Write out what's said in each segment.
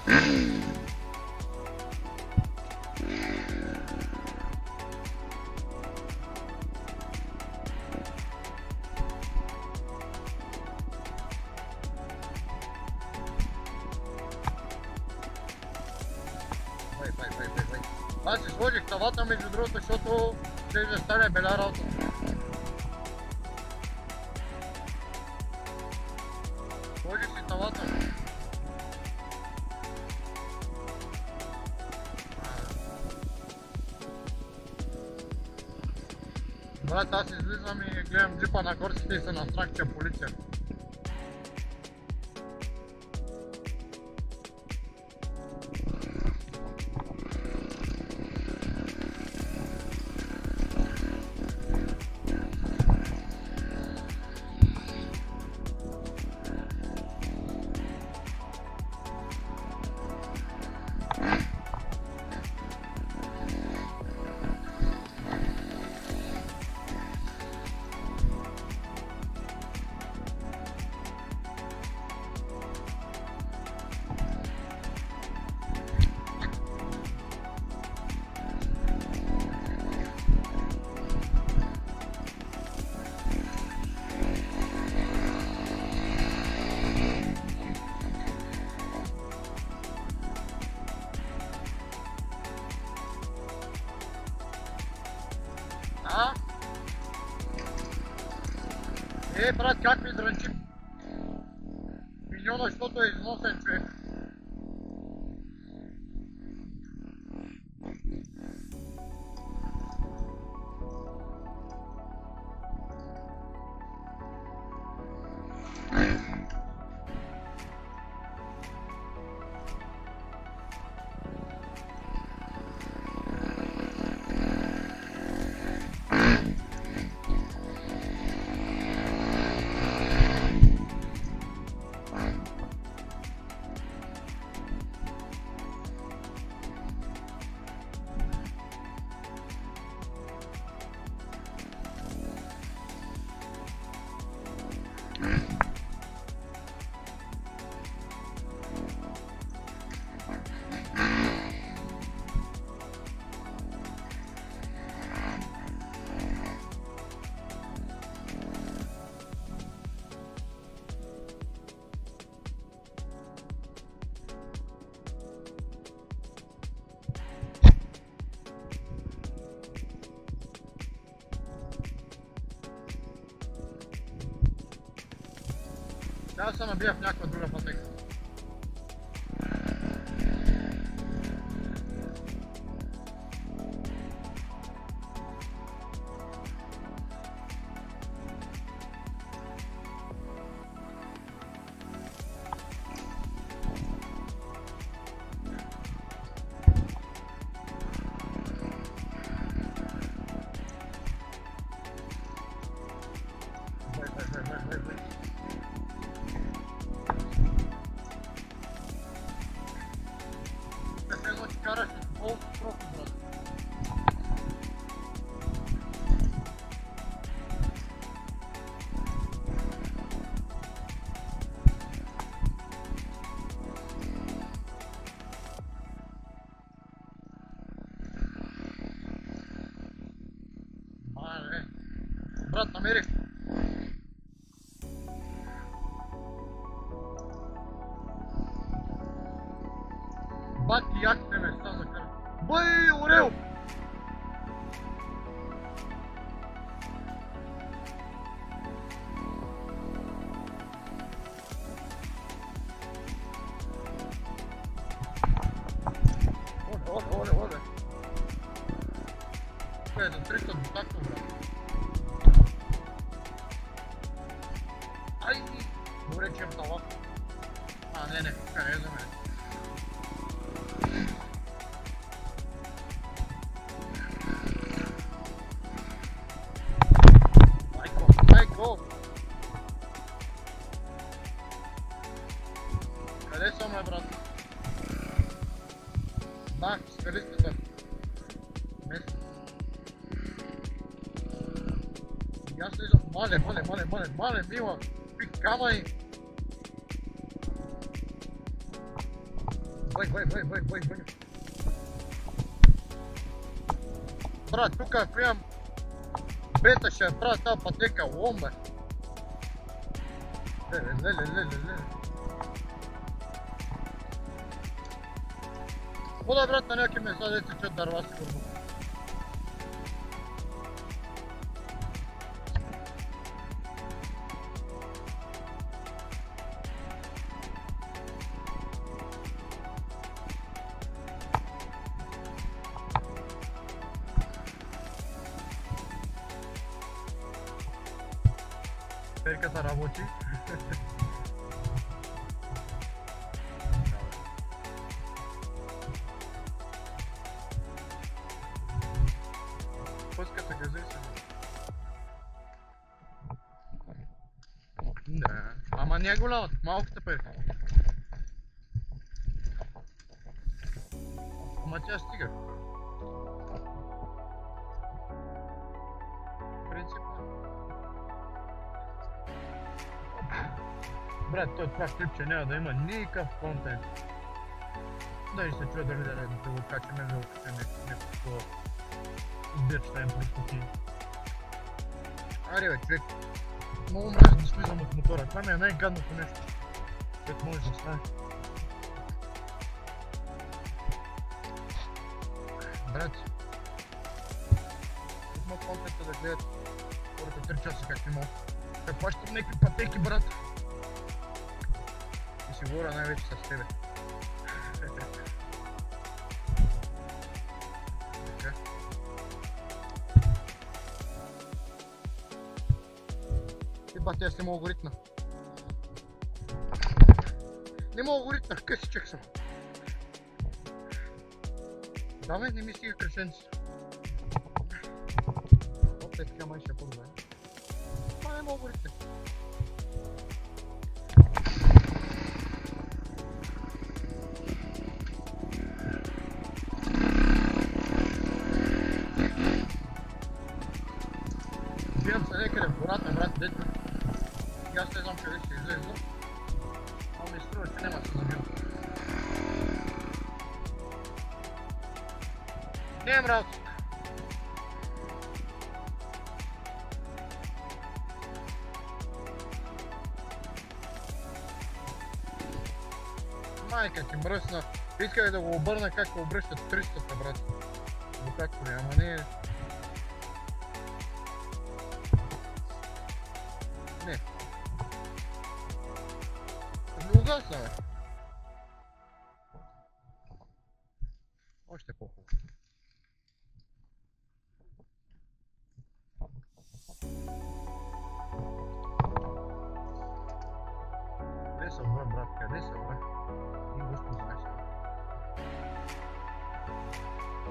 Бай. Аз си сложих тавата между другото, защото ще да стане беля работа. Сложих си тавата. Брат, аз излизам и гледам джипа на горците и се настрах, че полиция. А? Брат, как ми дрънчи? Миньона, защото е износен човек. Трябва да се набия в някаква друга пътека. Бай. Караш с пол просто, брат. Брат, намерих. Бати яките места за кара. Бăi, Орел! Оле. Това е за 300 дотакто, брат. Ай! Добре, че имам тала. Не, тука не е за мен. Къде съм, брат? Да, скали сте там. И аз слизам. Мале, мила. Пик камъни. Бой. Брат, тук ако имам бета ще я правя тази пътека ломба. Леле. Вода, брат, на някакви места деца чуят дърва сигурно. Перката работи. Пъската газа и се. Да, ама не е голямата, малката перка. Ама тя стига. Брат, това клипче няма да има никакъв контент. Да и се чуя дали да го качим, да го качим някакво сбирчета им простоти. Аре бе, човек, много мразя да слизам от мотора. Това ми е най-гадното нещо, което може да стане. Брат, има контента да гледат хората 3 часа как не могат. Да плащам някакви пътеки, брат. И си говоря най-вече с тебе. Така. Ебать, аз не мога го ритна. Не мога го ритна, късичък съм. Да бе, не ми стига кръшенци. Опе, така май ще по-добре. Ма не мога го ритна. Бивам се некъде в гората, брат, дето. И аз не знам къде ще излеза. Но ми струва, че няма да се забивам. Не, брат! Майка ти мръсна. Исках да го обърна както обръщат 300-та, брат. До както ли, ама не... Не. Не угасна, бе. Още по-хубаво. Къде са, брат, къде са, брат? И Господ знае сега.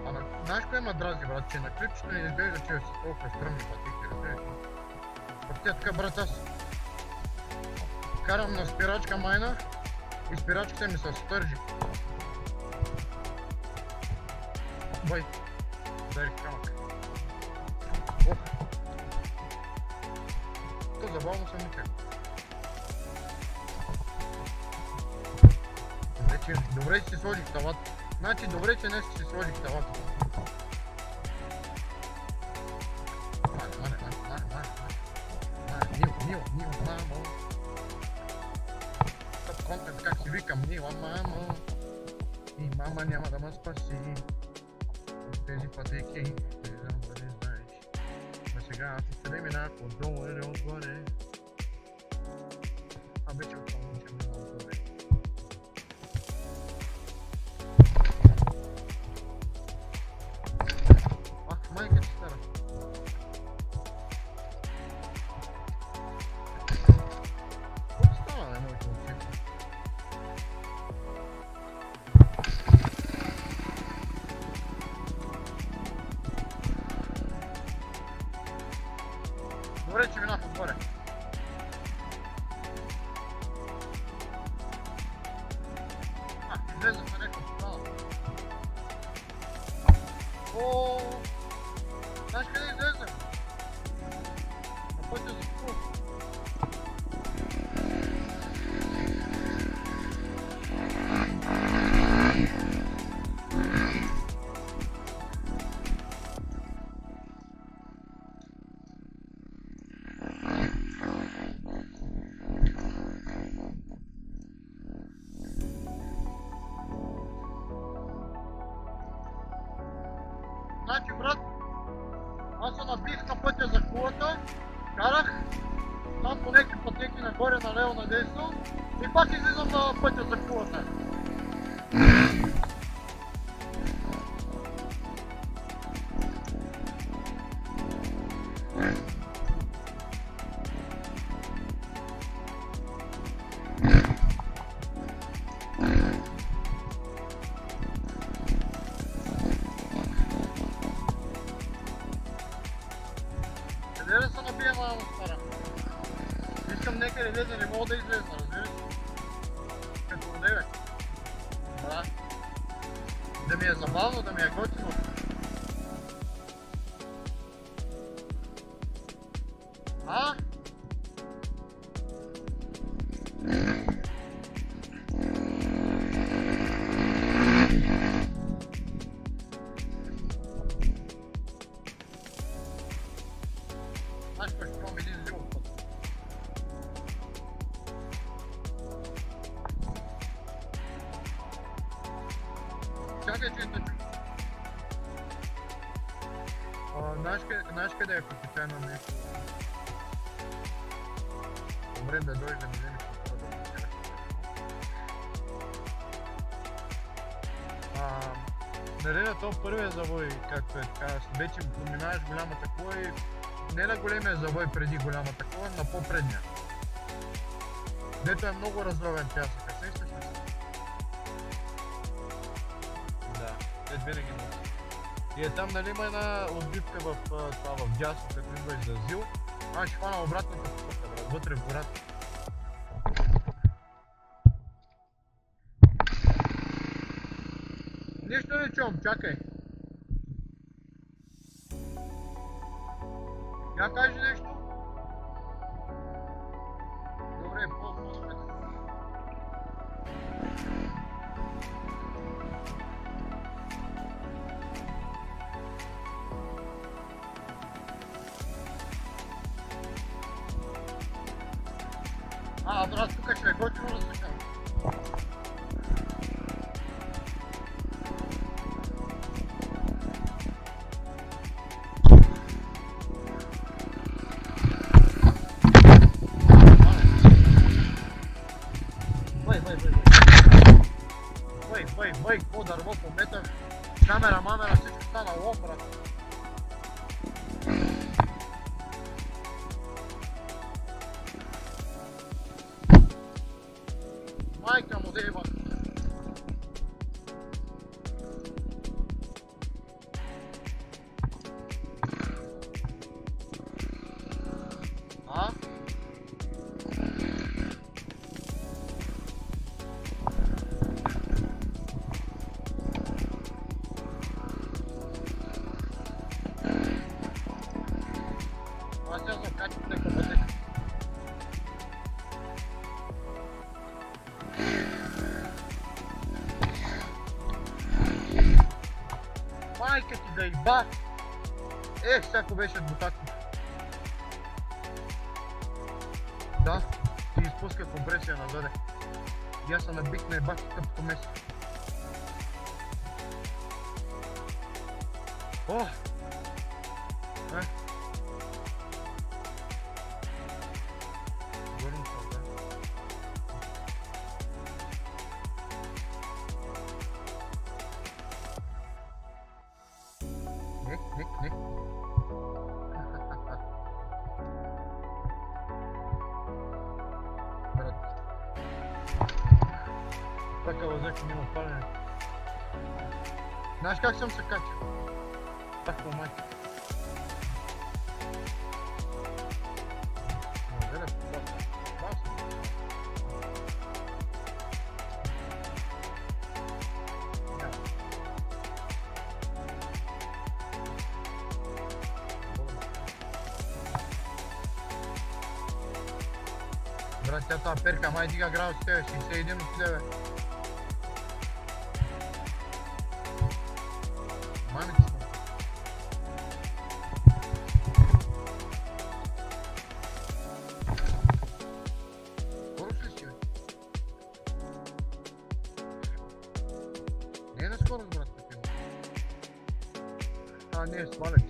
Ама, знаеш кое ма дразни, брат, че на клипчето не изглежда, че са толкова стръмни пътеки, разбираш? Пък тя така, брат, аз карам на спирачка майна и спирачката ми се стържи. Бай, ударих камък. Ох! То забавно съм никак. Добре, че си сложих тавата. Значи, добре, че днес си сложих тавата. Мила, мамо. Тъп контент, как си викам, мила, мамо. И мама няма да ме спаси. От тези пътеки, не знам дали знаеш. А сега аз откъде минах, отдолу или отгоре. А вече отдолу, че минах отгоре. Ах, майка ти стара. Какво става, не моето момче? Добре, че минах отгоре. Излезах на някаква страна. О, знаеш къде излезах? На пътя за Кукур. Значи, брат, аз се набих на пътя за кулата, карах там по някакви пътеки нагоре, налево, надесно и пак излизам на пътя за кулата. Къде да се набия на стара? Искам някъде леза, не мога да излезна, разбираш? Като одеве. Да. Да ми е забавно, да ми е готино. А? Знаеш кой ще пробвам един зил път? Чакай, че да чу. Знаеш къде е капитана нещо? Добре да дойде да ми вземе какво да ми кажа. Нали на този първия завой, както е така, вече поминаваш голямата кола и не на големия завой преди голямата кола, на по-предния. Дето е много разровен пясъка, сещаш ли се? Да, дето винаги носи. И е там, нали има една отбивка в това, в дясно, като идваш за зил. Аз ще хвана обратната посока, брат, вътре в гората. Нищо не чувам, чакай. Я кажи нещо. Добре, по-спред. Брат, тук ще е готино да се кара. Бăi, какво дърво по метър, камера, мамера, всичко стана лов, брат. Майка му дева. А? Майка ти да иба! Всяко беше бутако. Да, ти изпуска компресия назаде. И аз се набих на ебати тъпто место. О! Върнам се, да. Не. Брат. Така лъзеко няма палене. Знаеш как съм се качил? Така майка. Брат, тя тази перка май дига градусите, 61 отиде, бе. Мамите сме. Скоро ли си, бе? Не е наскоро, брат, такива. Не, сваляй.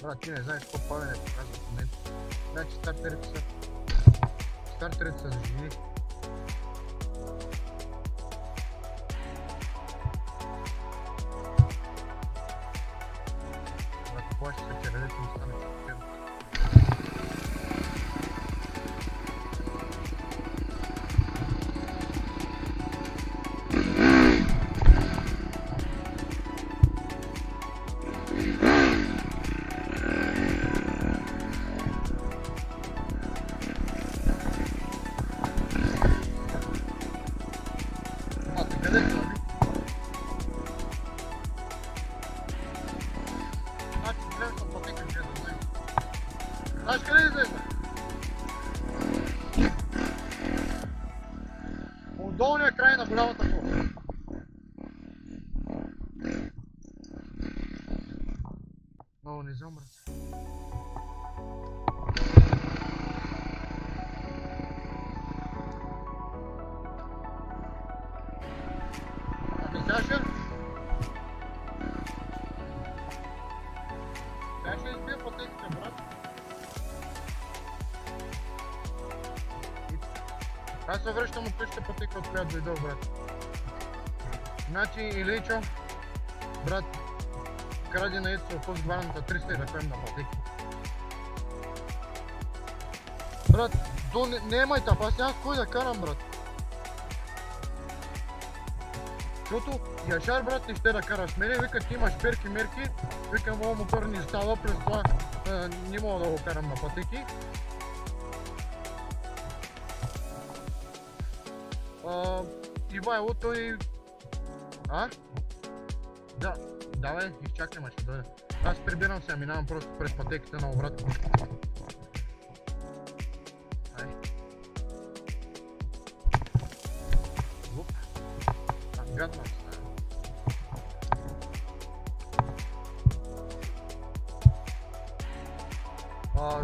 Брат, ти не знаеш какво палене показва в момента. Значи стартерите са за жени. Брат, плаща се, че редете ми стане чупен. Знаеш къде излезна? От долния край на голямата кола. Много не знам, брат. Ами сега ще избия пътеките, брат. Аз се връщам от същата пътека, от която дойдох, брат. Значи, Иличо, брат, кради на Ецо от главната 300 да ходим на пътеки. Брат, то не майтап, аз няма с кой да карам, брат. Защото Яшар, брат, не ще да караш с мене, вика ти имаш перки-мерки, вика моят мотор не става, през това не мога да го карам на пътеки. Ивайло, той... Да, бе, изчакай, ма ще дойде. Аз прибирам се, минавам просто през пътеките на обратно. Луп. Гадна се.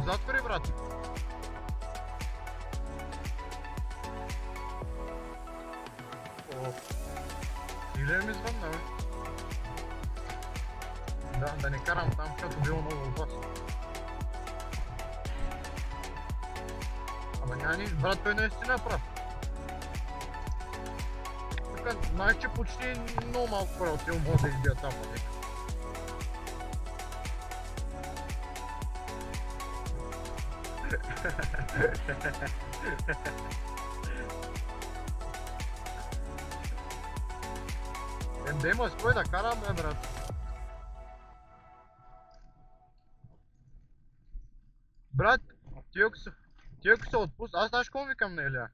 Затвори, брат. Или ми звънна, бе. Да не карам там, защото било много опасно. Ама няма нищо, брат, той наистина прав. Тука, знаеш, че почти много малко хора от тия могат да избият там пътека. Да има с кой да карам, бе, брат. Брат, ти ако се отпусна, аз знаеш какво викам на Илия?